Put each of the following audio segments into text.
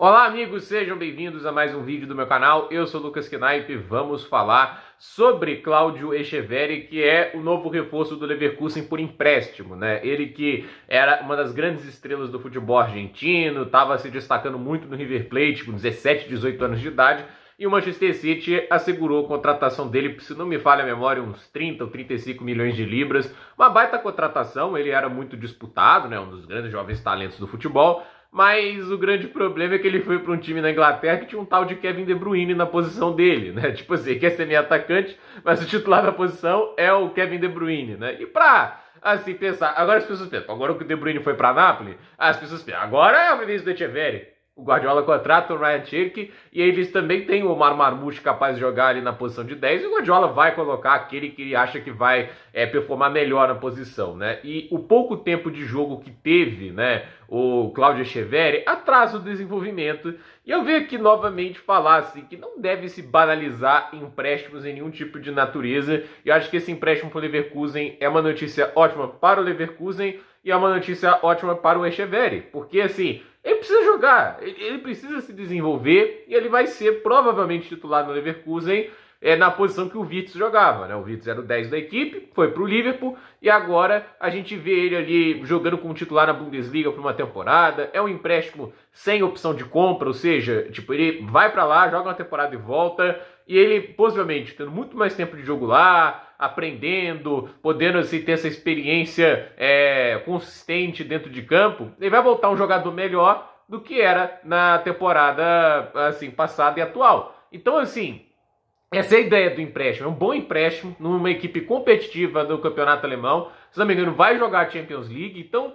Olá amigos, sejam bem-vindos a mais um vídeo do meu canal. Eu sou o Lucas Knaip e vamos falar sobre Claudio Echeverri, que é o novo reforço do Leverkusen por empréstimo, né? Ele que era uma das grandes estrelas do futebol argentino, estava se destacando muito no River Plate com 17, 18 anos de idade, e o Manchester City assegurou a contratação dele, se não me falha a memória, uns 30 ou 35 milhões de libras. Uma baita contratação, ele era muito disputado, né? Um dos grandes jovens talentos do futebol. Mas o grande problema é que ele foi para um time na Inglaterra que tinha um tal de Kevin De Bruyne na posição dele, né? Tipo assim, quer ser meio atacante, mas o titular da posição é o Kevin De Bruyne, né? E pra, assim, pensar... Agora as pessoas pensam, agora que o De Bruyne foi para Nápoles, as pessoas pensam, agora é o Vinícius do Echeverri. O Guardiola contrata o Ryan Cherki e eles também têm o Omar Marmoush capaz de jogar ali na posição de 10 e o Guardiola vai colocar aquele que ele acha que vai performar melhor na posição, né? E o pouco tempo de jogo que teve, né, o Claudio Echeverri atrasa o desenvolvimento. E eu venho aqui novamente falar assim, que não deve se banalizar empréstimos em nenhum tipo de natureza. E eu acho que esse empréstimo para o Leverkusen é uma notícia ótima para o Leverkusen e é uma notícia ótima para o Echeverri, porque assim... Ele precisa jogar, ele precisa se desenvolver e ele vai ser provavelmente titular no Leverkusen na posição que o Wirtz jogava, né? O Wirtz era o 10 da equipe, foi para o Liverpool e agora a gente vê ele ali jogando como titular na Bundesliga por uma temporada. É um empréstimo sem opção de compra, ou seja, tipo, ele vai para lá, joga uma temporada e volta, e ele possivelmente tendo muito mais tempo de jogo lá, aprendendo, podendo assim, ter essa experiência consistente dentro de campo, ele vai voltar um jogador melhor do que era na temporada assim, passada e atual. Então, assim, essa é a ideia do empréstimo. É um bom empréstimo numa equipe competitiva do campeonato alemão. Se não me engano, vai jogar a Champions League. Então,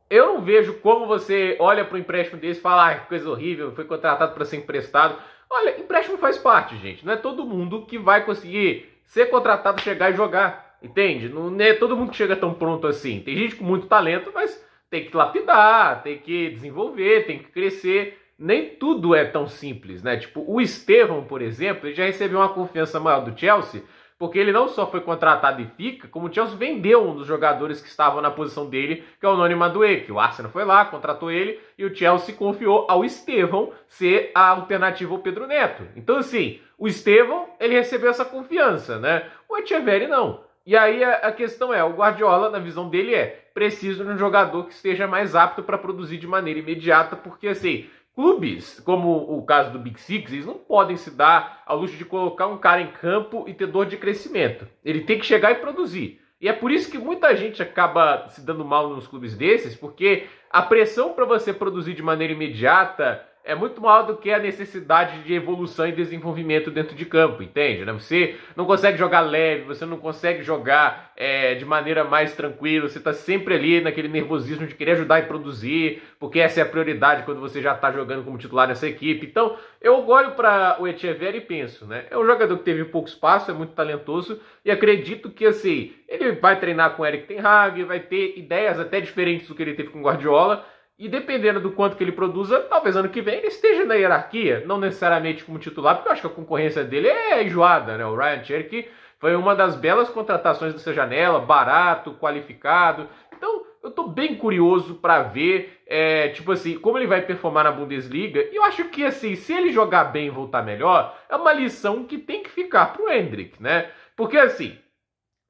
eu não vejo como você olha para o empréstimo desse e fala, ah, que coisa horrível, foi contratado para ser emprestado. Olha, empréstimo faz parte, gente. Não é todo mundo que vai conseguir ser contratado, chegar e jogar, entende? Não é todo mundo que chega tão pronto assim. Tem gente com muito talento, mas tem que lapidar, tem que desenvolver, tem que crescer. Nem tudo é tão simples, né? Tipo, o Estevão, por exemplo, ele já recebeu uma confiança maior do Chelsea, porque ele não só foi contratado e fica, como o Chelsea vendeu um dos jogadores que estavam na posição dele, que é o Noni Madueke. O Arsenal foi lá, contratou ele, e o Chelsea confiou ao Estevão ser a alternativa ao Pedro Neto. Então, assim, o Estevão, ele recebeu essa confiança, né? O Echeverri não. E aí a questão é, o Guardiola, na visão dele, preciso de um jogador que esteja mais apto para produzir de maneira imediata, porque, assim... Clubes, como o caso do Big Six, eles não podem se dar ao luxo de colocar um cara em campo e ter dor de crescimento. Ele tem que chegar e produzir. E é por isso que muita gente acaba se dando mal nos clubes desses, porque a pressão para você produzir de maneira imediata é muito maior do que a necessidade de evolução e desenvolvimento dentro de campo, entende? Né? Você não consegue jogar leve, você não consegue jogar de maneira mais tranquila, você está sempre ali naquele nervosismo de querer ajudar e produzir, porque essa é a prioridade quando você já está jogando como titular nessa equipe. Então, eu olho para o Echeverri e penso, né? É um jogador que teve pouco espaço, é muito talentoso, e acredito que, assim, ele vai treinar com o Erik ten Hag, vai ter ideias até diferentes do que ele teve com o Guardiola, e dependendo do quanto que ele produza, talvez ano que vem ele esteja na hierarquia, não necessariamente como titular, porque eu acho que a concorrência dele é enjoada, né? O Ryan Cherki foi uma das belas contratações dessa janela, barato, qualificado. Então, eu tô bem curioso para ver, tipo assim, como ele vai performar na Bundesliga. E eu acho que, assim, se ele jogar bem e voltar melhor, é uma lição que tem que ficar pro Endrick, né? Porque, assim...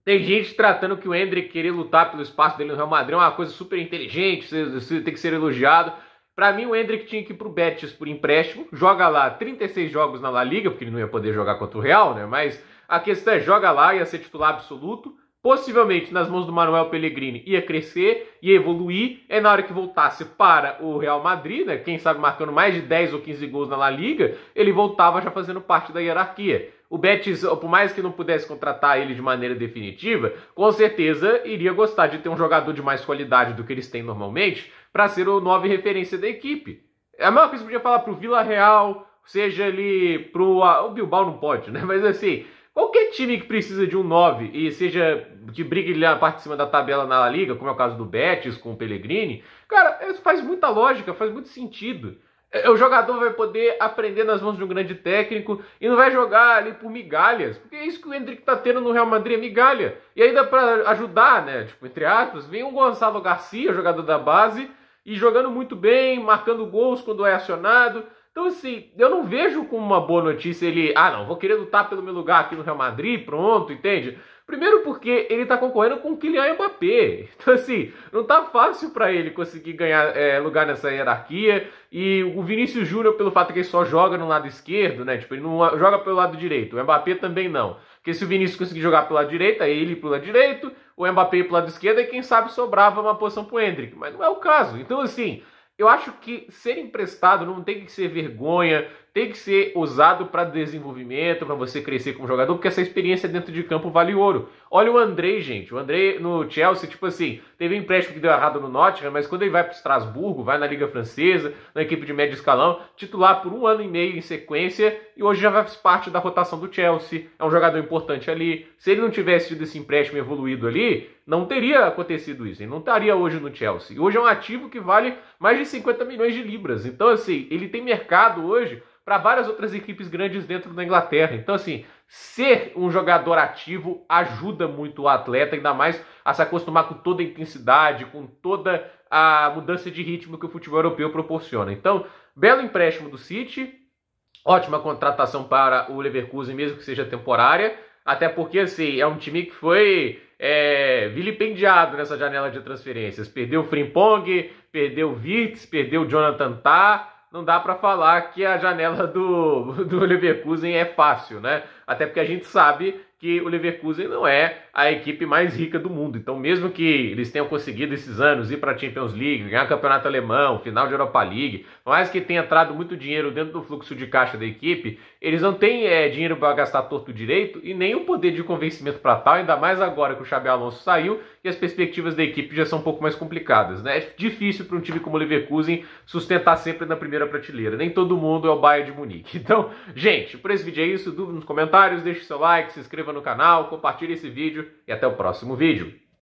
Tem gente tratando que o Endrick querer lutar pelo espaço dele no Real Madrid é uma coisa super inteligente, você tem que ser elogiado. Pra mim, o Endrick tinha que ir pro Betis por empréstimo, joga lá 36 jogos na La Liga, porque ele não ia poder jogar contra o Real, né? Mas a questão é, joga lá, ia ser titular absoluto. Possivelmente, nas mãos do Manuel Pellegrini, ia crescer, ia evoluir. É na hora que voltasse para o Real Madrid, né? Quem sabe marcando mais de 10 ou 15 gols na La Liga, ele voltava já fazendo parte da hierarquia. O Betis, por mais que não pudesse contratar ele de maneira definitiva, com certeza iria gostar de ter um jogador de mais qualidade do que eles têm normalmente para ser o 9 referência da equipe. A mesma coisa que você podia falar pro Villarreal, seja ali pro... O Bilbao não pode, né? Mas assim, qualquer time que precisa de um 9 e seja que brigue ali na parte de cima da tabela na La Liga, como é o caso do Betis com o Pellegrini, cara, isso faz muita lógica, faz muito sentido. O jogador vai poder aprender nas mãos de um grande técnico e não vai jogar ali por migalhas, porque é isso que o Endrick tá tendo no Real Madrid, é migalha. E ainda para ajudar, né, tipo, entre aspas, vem o Gonçalo Garcia, jogador da base, e jogando muito bem, marcando gols quando é acionado. Então, assim, eu não vejo como uma boa notícia ele... Ah, não, vou querer lutar pelo meu lugar aqui no Real Madrid, pronto, entende? Primeiro porque ele tá concorrendo com o Kylian Mbappé. Então, assim, não tá fácil para ele conseguir ganhar lugar nessa hierarquia. E o Vinícius Júnior, pelo fato que ele só joga no lado esquerdo, né? Tipo, ele não joga pelo lado direito. O Mbappé também não. Porque se o Vinícius conseguir jogar pelo lado direito, aí ele pro lado direito, o Mbappé pro lado esquerdo, e quem sabe sobrava uma posição pro Endrick. Mas não é o caso. Então, assim... Eu acho que ser emprestado não tem que ser vergonha, tem que ser usado para desenvolvimento, para você crescer como jogador, porque essa experiência dentro de campo vale ouro. Olha o André, gente. O André no Chelsea, tipo assim, teve um empréstimo que deu errado no Nottingham, mas quando ele vai para o Estrasburgo, vai na Liga Francesa, na equipe de médio escalão, titular por 1 ano e meio em sequência, e hoje já faz parte da rotação do Chelsea. É um jogador importante ali. Se ele não tivesse tido esse empréstimo evoluído ali, não teria acontecido isso. Ele não estaria hoje no Chelsea. Hoje é um ativo que vale mais de 50 milhões de libras. Então, assim, ele tem mercado hoje para várias outras equipes grandes dentro da Inglaterra. Então, assim, ser um jogador ativo ajuda muito o atleta, ainda mais a se acostumar com toda a intensidade, com toda a mudança de ritmo que o futebol europeu proporciona. Então, belo empréstimo do City, ótima contratação para o Leverkusen, mesmo que seja temporária, até porque, assim, é um time que foi vilipendiado nessa janela de transferências. Perdeu o Frimpong, perdeu o Wirtz, perdeu o Jonathan Tah. Não dá para falar que a janela do Leverkusen é fácil, né? Até porque a gente sabe que o Leverkusen não é a equipe mais rica do mundo. Então, mesmo que eles tenham conseguido esses anos ir para a Champions League, ganhar o Campeonato Alemão, final de Europa League, mais que tenha entrado muito dinheiro dentro do fluxo de caixa da equipe, eles não têm dinheiro para gastar torto direito e nem o poder de convencimento para tal, ainda mais agora que o Xabi Alonso saiu e as perspectivas da equipe já são um pouco mais complicadas, né? É difícil para um time como o Leverkusen sustentar sempre na primeira prateleira. Nem todo mundo é o Bayern de Munique. Então, gente, por esse vídeo é isso. Dúvida nos comentários, deixe seu like, se inscreva no canal, compartilhe esse vídeo e até o próximo vídeo.